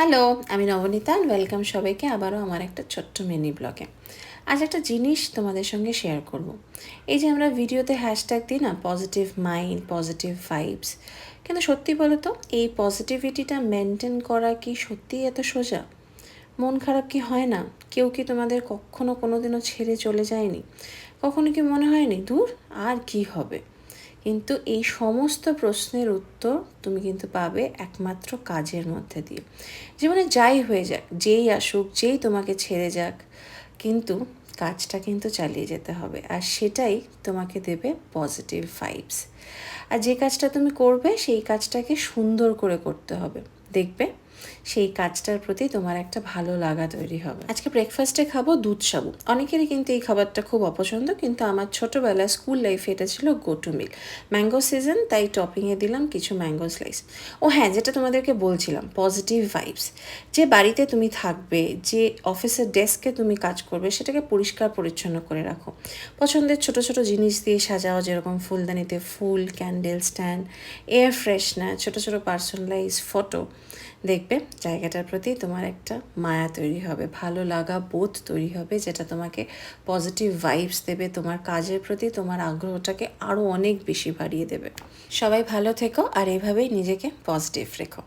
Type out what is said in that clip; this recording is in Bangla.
হ্যালো, আমি নবনীতা ওয়েলকাম সবাইকে আবারও আমার একটা ছোট্ট মিনি ব্লগে। আজ একটা জিনিস তোমাদের সঙ্গে শেয়ার করব। এই যে আমরা ভিডিওতে হ্যাশট্যাগ দিই না, পজিটিভ মাইন্ড, পজিটিভ ভাইবস, কিন্তু সত্যি বলো তো এই পজিটিভিটিটা মেনটেন করা কি সত্যিই এত সোজা? মন খারাপ কি হয় না? কেউ কি তোমাদের কখনো কোনো দিনও ছেড়ে চলে যায়নি? কখনো কি মনে হয়নি দূর আর কি হবে? কিন্তু এই সমস্ত প্রশ্নের উত্তর তুমি কিন্তু পাবে একমাত্র কাজের মধ্যে দিয়ে। জীবনে যাই হয়ে যাক, যেই আসুক, যেই তোমাকে ছেড়ে যাক, কিন্তু কাজটা কিন্তু চালিয়ে যেতে হবে, আর সেটাই তোমাকে দেবে পজিটিভ ভাইবস। আর যে কাজটা তুমি করবে সেই কাজটাকে সুন্দর করে করতে হবে, দেখবে সেই কাজটার প্রতি তোমার একটা ভালো লাগা তৈরি হবে। আজকে ব্রেকফাস্টে খাবো দুধ সাবু। অনেকেরই কিন্তু এই খাবারটা খুব অপছন্দ, কিন্তু আমার ছোটোবেলায় স্কুল লাইফে এটা ছিল go to meal. Mango season, তাই টপিংয়ে দিলাম কিছু ম্যাঙ্গো স্লাইস। ও হ্যাঁ, যেটা তোমাদেরকে বলছিলাম, পজিটিভ ভাইবস। যে বাড়িতে তুমি থাকবে, যে অফিসের ডেস্কে তুমি কাজ করবে, সেটাকে পরিষ্কার পরিচ্ছন্ন করে রাখো। পছন্দের ছোট ছোট জিনিস দিয়ে সাজাও, যেরকম ফুলদানিতে ফুল, ক্যান্ডেল স্ট্যান্ড, এয়ার ফ্রেশনার, ছোট ছোট পার্সোনালাইজ ফটো। দেখবে জায়গাটার প্রতি তোমার একটা মায়া তৈরি হবে, ভালো লাগা বোধ তৈরি হবে, যেটা তোমাকে পজিটিভ ভাইবস দেবে, তোমার কাজের প্রতি তোমার আগ্রহটাকে আরও অনেক বেশি বাড়িয়ে দেবে। সবাই ভালো থেকো আর এভাবেই নিজেকে পজিটিভ রেখো।